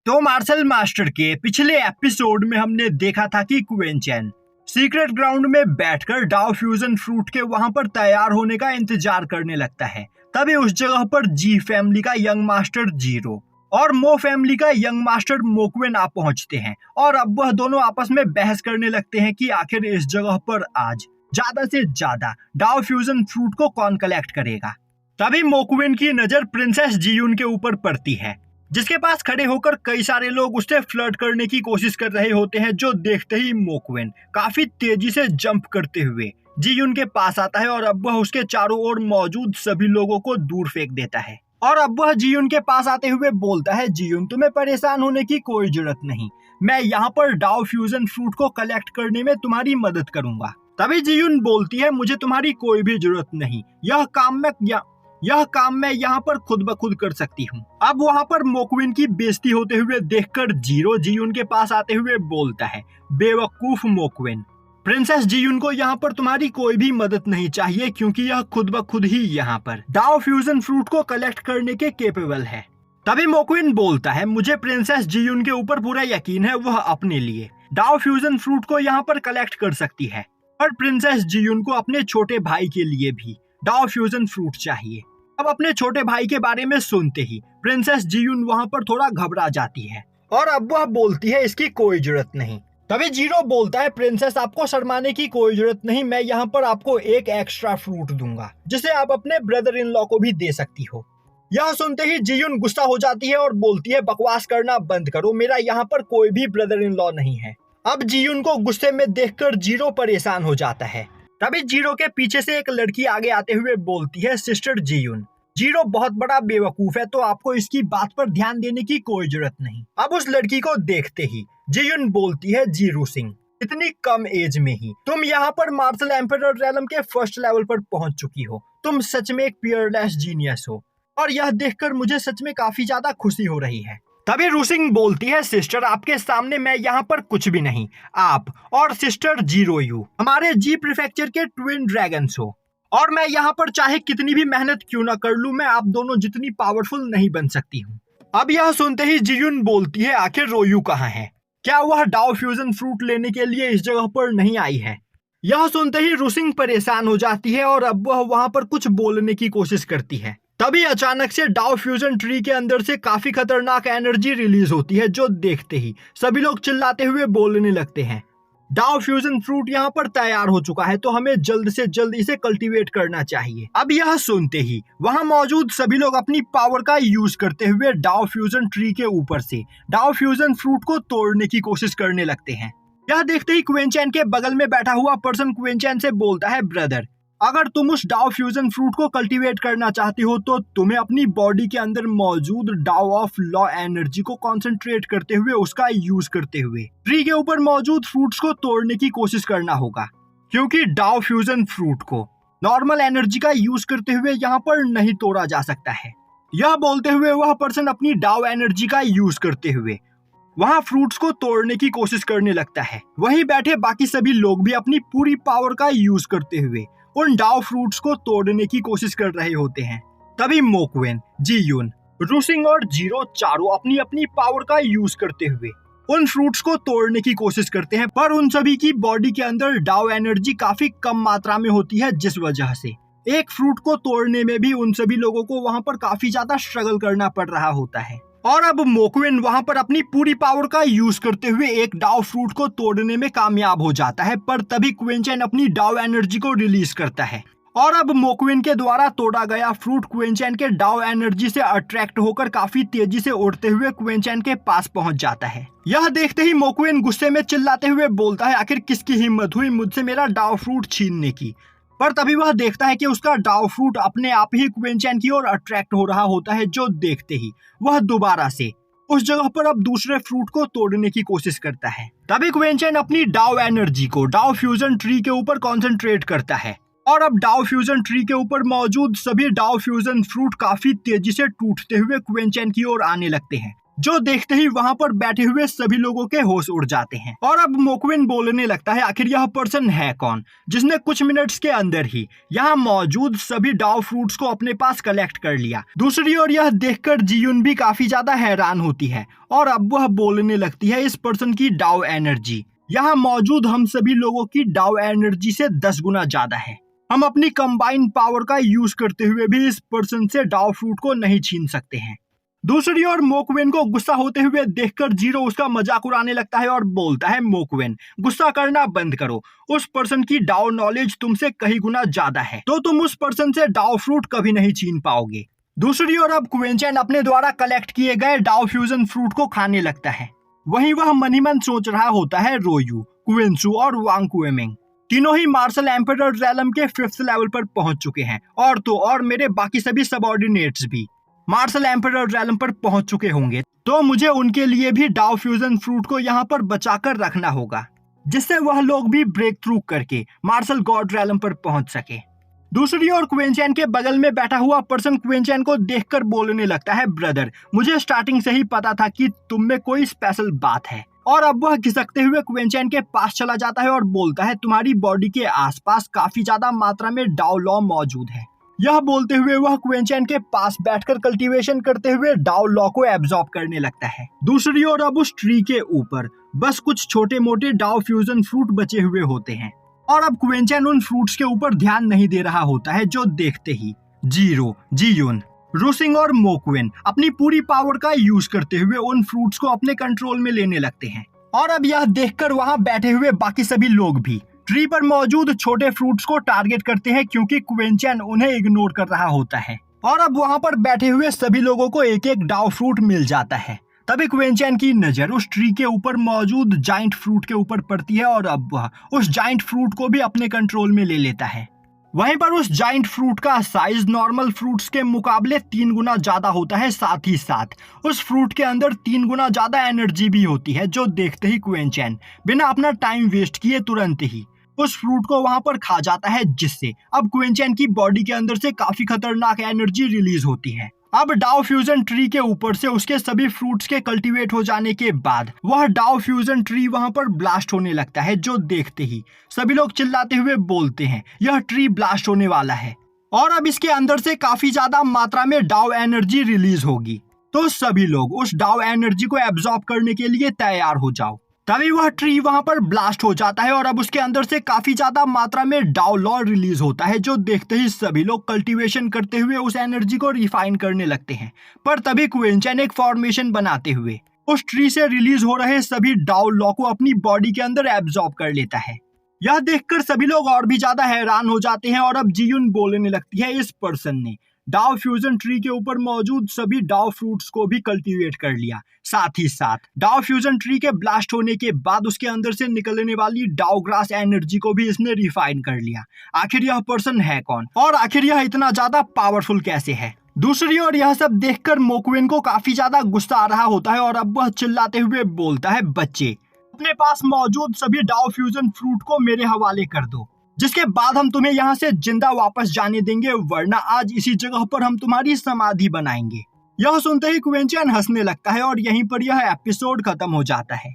तो martial master के पिछले एपिसोड में हमने देखा था कि क्वेन चैन सीक्रेट ग्राउंड में बैठकर डाओ फ्यूजन फ्रूट के वहां पर तैयार होने का इंतजार करने लगता है। तभी उस जगह पर जी फैमिली का यंग मास्टर जीरो और मो फैमिली का यंग मास्टर मोक्वेन आ पहुंचते हैं और अब वह दोनों आपस में बहस करने लगते हैं कि आखिर इस जगह पर आज ज्यादा से ज्यादा डाओ फ्यूजन फ्रूट को कौन कलेक्ट करेगा। तभी मोक्वेन की नजर प्रिंसेस जीयून के ऊपर पड़ती है, जिसके पास खड़े होकर कई सारे लोग उससे फ्लर्ट करने की कोशिश कर रहे होते हैं। जो देखते ही मोक्वेन काफी तेजी से जंप करते हुए जीयून के पास आता है और अब वह उसके चारों ओर मौजूद सभी लोगों को दूर फेंक देता है। और अब वह जीयून के पास आते हुए बोलता है, जीयून तुम्हें परेशान होने की कोई जरूरत नहीं, मैं यहाँ पर डाओ फ्यूजन फ्रूट को कलेक्ट करने में तुम्हारी मदद करूंगा। तभी जीयून बोलती है, मुझे तुम्हारी कोई भी जरूरत नहीं, यह काम मैं यहाँ पर खुद ब खुद कर सकती हूँ। अब वहाँ पर मोक्वेन की बेइज्जती होते हुए देखकर जीरो जीयून के पास आते हुए बोलता है, बेवकूफ मोक्वेन, प्रिंसेस जीयून को यहाँ पर तुम्हारी कोई भी मदद नहीं चाहिए क्योंकि यह खुद ब खुद ही यहाँ पर डाओ फ्यूजन फ्रूट को कलेक्ट करने के केपेबल है। तभी मोक्वेन बोलता है, मुझे प्रिंसेस जीयून के ऊपर पूरा यकीन है, वह अपने लिए डाओ फ्यूजन फ्रूट को यहाँ पर कलेक्ट कर सकती है, और प्रिंसेस जीयून को अपने छोटे भाई के लिए भी डाओ फ्यूजन फ्रूट चाहिए। अब अपने छोटे भाई के बारे में सुनते ही प्रिंसेस जीयून वहां पर थोड़ा घबरा जाती है और अब वह बोलती है, इसकी कोई जरूरत नहीं। तभी जीरो बोलता है, प्रिंसेस आपको शर्माने की कोई जरूरत नहीं, मैं यहाँ पर आपको एक एक्स्ट्रा फ्रूट दूंगा जिसे आप अपने ब्रदर इन लॉ को भी दे सकती हो। यह सुनते ही जीयून गुस्सा हो जाती है और बोलती है, बकवास करना बंद करो, मेरा यहाँ पर कोई भी ब्रदर इन लॉ नहीं है। अब जीयून को गुस्से में देखकर जीरो परेशान हो जाता है। तभी जीरो के पीछे से एक लड़की आगे आते हुए बोलती है, सिस्टर जीयून, जीरो बहुत बड़ा बेवकूफ है तो आपको इसकी बात पर ध्यान देने की कोई जरूरत नहीं। अब उस लड़की को देखते ही जीयून बोलती है, जीरो सिंह, इतनी कम एज में ही तुम यहाँ पर मार्शल एम्परर रेलम के फर्स्ट लेवल पर पहुंच चुकी हो, तुम सच में एक पियरलेस जीनियस हो और यह देखकर मुझे सच में काफी ज्यादा खुशी हो रही है। तभी रूसिंग बोलती है, सिस्टर आपके सामने मैं यहाँ पर कुछ भी नहीं, आप और सिस्टर जीरो यू हमारे जी प्रीफेक्चर के ट्विन ड्रैगन्स हो और मैं यहाँ पर चाहे कितनी भी मेहनत क्यों ना कर लूं, मैं आप दोनों जितनी पावरफुल नहीं बन सकती हूँ। अब यह सुनते ही जीयून बोलती है, आखिर रोयू कहाँ है, क्या वह डाओ फ्यूजन फ्रूट लेने के लिए इस जगह पर नहीं आई है। यह सुनते ही रूसिंग परेशान हो जाती है और अब वह वहां पर कुछ बोलने की कोशिश करती है। तभी अचानक से डाओ फ्यूजन ट्री के अंदर से काफी खतरनाक एनर्जी रिलीज होती है, जो देखते ही सभी लोग चिल्लाते हुए बोलने लगते हैं, डाओ फ्यूजन फ्रूट यहाँ पर तैयार हो चुका है तो हमें जल्द से जल्द इसे कल्टीवेट करना चाहिए। अब यह सुनते ही वहां मौजूद सभी लोग अपनी पावर का यूज करते हुए डाओ फ्यूजन ट्री के ऊपर से डाओ फ्यूजन फ्रूट को तोड़ने की कोशिश करने लगते हैं। यह देखते ही क्वेन चैन के बगल में बैठा हुआ पर्सन क्वेन चैन से बोलता है, ब्रदर, अगर तुम उस डाओ फ्यूजन फ्रूट को कल्टीवेट करना चाहती हो तो तुम्हें अपनी बॉडी के अंदर मौजूद डाओ ऑफ लॉ एनर्जी को कंसंट्रेट करते हुए उसका यूज करते हुए ट्री के ऊपर मौजूद फ्रूट्स को तोड़ने की कोशिश करना होगा, क्योंकि डाओ फ्यूजन फ्रूट को नॉर्मल एनर्जी का यूज करते हुए यहाँ पर नहीं तोड़ा जा सकता है। यह बोलते हुए वह पर्सन अपनी डाओ एनर्जी का यूज करते हुए वहां फ्रूट्स को तोड़ने की कोशिश करने लगता है। वहीं बैठे बाकी सभी लोग भी अपनी पूरी पावर का यूज करते हुए उन डाओ फ्रूट्स को तोड़ने की कोशिश कर रहे होते हैं। तभी मोक्वेन, जीयून, रूसिंग और जीरो चारों अपनी अपनी पावर का यूज करते हुए उन फ्रूट्स को तोड़ने की कोशिश करते हैं, पर उन सभी की बॉडी के अंदर डाओ एनर्जी काफी कम मात्रा में होती है, जिस वजह से एक फ्रूट को तोड़ने में भी उन सभी लोगों को वहां पर काफी ज्यादा स्ट्रगल करना पड़ रहा होता है। और अब मोक्वेन वहां पर अपनी पूरी पावर का यूज करते हुए एक डाओ फ्रूट को तोड़ने में कामयाब हो जाता है, पर तभी क्वेन चैन अपनी डाओ एनर्जी को रिलीज करता है और अब मोक्वेन के द्वारा तोड़ा गया फ्रूट क्वेन चैन के डाओ एनर्जी से अट्रैक्ट होकर काफी तेजी से उड़ते हुए क्वेन चैन के पास पहुंच जाता है। यह देखते ही मोक्वेन गुस्से में चिल्लाते हुए बोलता है, आखिर किसकी हिम्मत हुई मुझसे मेरा डाओ फ्रूट छीनने की। पर तभी वह देखता है कि उसका डाओ फ्रूट अपने आप ही क्वेन चैन की ओर अट्रैक्ट हो रहा होता है, जो देखते ही वह दोबारा से उस जगह पर अब दूसरे फ्रूट को तोड़ने की कोशिश करता है। तभी क्वेन चैन अपनी डाओ एनर्जी को डाओ फ्यूजन ट्री के ऊपर कॉन्सेंट्रेट करता है और अब डाओ फ्यूजन ट्री के ऊपर मौजूद सभी डाओ फ्यूजन फ्रूट काफी तेजी से टूटते हुए क्वेन चैन की ओर आने लगते हैं। जो देखते ही वहां पर बैठे हुए सभी लोगों के होश उड़ जाते हैं। और अब मोक्विन बोलने लगता है आखिर यह पर्सन है कौन जिसने कुछ मिनट्स के अंदर ही यहाँ मौजूद सभी डाव फ्रूट्स को अपने पास कलेक्ट कर लिया। दूसरी ओर यह देखकर जीयुन भी काफी ज्यादा हैरान होती है और अब वह बोलने लगती है इस पर्सन की डाव एनर्जी यहाँ मौजूद हम सभी लोगों की डाव एनर्जी से 10 गुना ज्यादा है। हम अपनी कंबाइंड पावर का यूज करते हुए भी इस पर्सन से डाव फ्रूट को नहीं छीन सकते हैं। दूसरी ओर मोक्विन को गुस्सा होते हुए देखकर जीरो उसका मजाक उड़ाने लगता है और बोलता है मोक्विन गुस्सा करना बंद करो, उस पर्सन की डाव नॉलेज तुमसे कई गुना ज्यादा है तो तुम उस पर्सन से डाव फ्रूट कभी नहीं छीन पाओगे। दूसरी ओर अब क्वेंचेन अपने द्वारा कलेक्ट किए गए डाव फ्यूजन फ्रूट को खाने लगता है। वहीं वह मन ही मन सोच रहा होता है रोयू, क्विंसू और वांग कुएमिंग तीनों ही मार्शल एम्परर रैलम के 5th लेवल पर पहुंच चुके हैं और तो और मेरे बाकी सभी सबऑर्डिनेट्स भी मार्शल एम्परर रैलम पर पहुंच चुके होंगे, तो मुझे उनके लिए भी डाव फ्यूजन फ्रूट को यहाँ पर बचाकर रखना होगा जिससे वह लोग भी ब्रेक थ्रू करके मार्शल गॉड रैलम पर पहुंच सके। दूसरी ओर क्वेंचेन के बगल में बैठा हुआ पर्सन क्वेंचेन को देखकर बोलने लगता है ब्रदर मुझे स्टार्टिंग से ही पता था कि तुम में कोई स्पेशल बात है। और अब वह खिसकते हुए क्वेंचेन के पास चला जाता है और बोलता है तुम्हारी बॉडी के आसपास काफी ज्यादा मात्रा में डाव लॉ मौजूद है। यह बोलते हुए वह क्वेंचेन के पास बैठकर कल्टीवेशन करते हुए डाव लॉ को एब्जॉर्ब करने लगता है। दूसरी ओर अब उस ट्री के ऊपर बस कुछ छोटे मोटे डाव फ्यूजन फ्रूट बचे हुए होते हैं और अब क्वेंचेन उन फ्रूट्स के ऊपर ध्यान नहीं दे रहा होता है जो देखते ही जीरो, जीयुन, रूसिंग और मोक्विन अपनी पूरी पावर का यूज करते हुए उन फ्रूट्स को अपने कंट्रोल में लेने लगते हैं। और अब यह देखकर वहां बैठे हुए बाकी सभी लोग भी ट्री पर मौजूद छोटे फ्रूट्स को टारगेट करते हैं क्योंकि क्वेंचेन उन्हें इग्नोर कर रहा होता है। और अब वहां पर बैठे हुए सभी लोगों को एक एक डाव फ्रूट मिल जाता है। तभी क्वेंचेन की नजर उस ट्री के ऊपर मौजूद जाइंट फ्रूट के ऊपर पड़ती है और अब वह उस जाइंट फ्रूट को भी अपने कंट्रोल में ले लेता है। वहीं पर उस जाइंट फ्रूट का साइज नॉर्मल फ्रूट्स के मुकाबले 3 गुना ज्यादा होता है। साथ ही साथ उस फ्रूट के अंदर 3 गुना ज्यादा एनर्जी भी होती है जो देखते ही क्वेंचेन बिना अपना टाइम वेस्ट किए तुरंत ही उस फ्रूट को वहां पर खा जाता है जिससे अब क्वेंचेन की बॉडी के अंदर से काफी खतरनाक एनर्जी रिलीज होती है। अब डाव फ्यूजन ट्री के ऊपर से उसके सभी फ्रूट्स के कल्टीवेट हो जाने के बाद वह डाव फ्यूजन ट्री वहां पर ब्लास्ट होने लगता है जो देखते ही सभी लोग चिल्लाते हुए बोलते हैं यह ट्री ब्लास्ट होने वाला है और अब इसके अंदर से काफी ज्यादा मात्रा में डाव एनर्जी रिलीज होगी, तो सभी लोग उस डाव एनर्जी को एब्जॉर्ब करने के लिए तैयार हो जाओ। तभी वह ट्री वहां पर ब्लास्ट हो जाता है और अब उसके अंदर से काफी ज्यादा मात्रा में डाव लॉ रिलीज होता है जो देखते ही सभी लोग कल्टीवेशन करते हुए उस एनर्जी को रिफाइन करने लगते हैं। पर तभी क्वेंचेन एक फॉर्मेशन बनाते हुए उस ट्री से रिलीज हो रहे सभी डाव लॉ को अपनी बॉडी के अंदर एब्जॉर्ब कर लेता है। यह देखकर सभी लोग और भी ज्यादा हैरान हो जाते हैं और अब जीयुन बोलने लगती है इस पर्सन ने डाव फ्यूजन ट्री के ऊपर मौजूद सभी डाव फ्रूट्स को भी कल्टीवेट कर लिया। साथ ही साथ डाव फ्यूजन ट्री के ब्लास्ट होने के बाद उसके अंदर से निकलने वाली डाव ग्रास एनर्जी को भी इसने रिफाइन कर लिया। आखिर यह पर्सन है कौन और आखिर यह इतना ज्यादा पावरफुल कैसे है। दूसरी ओर यह सब देखकर मोक्विन को काफी ज्यादा गुस्सा आ रहा होता है और अब वह चिल्लाते हुए बोलता है बच्चे अपने पास मौजूद सभी डाव फ्यूजन फ्रूट को मेरे हवाले कर दो, जिसके बाद हम तुम्हें यहाँ से जिंदा वापस जाने देंगे, वरना आज इसी जगह पर हम तुम्हारी समाधि बनाएंगे। यह सुनते ही क्वेंचेन हंसने लगता है और यहीं पर यह एपिसोड खत्म हो जाता है।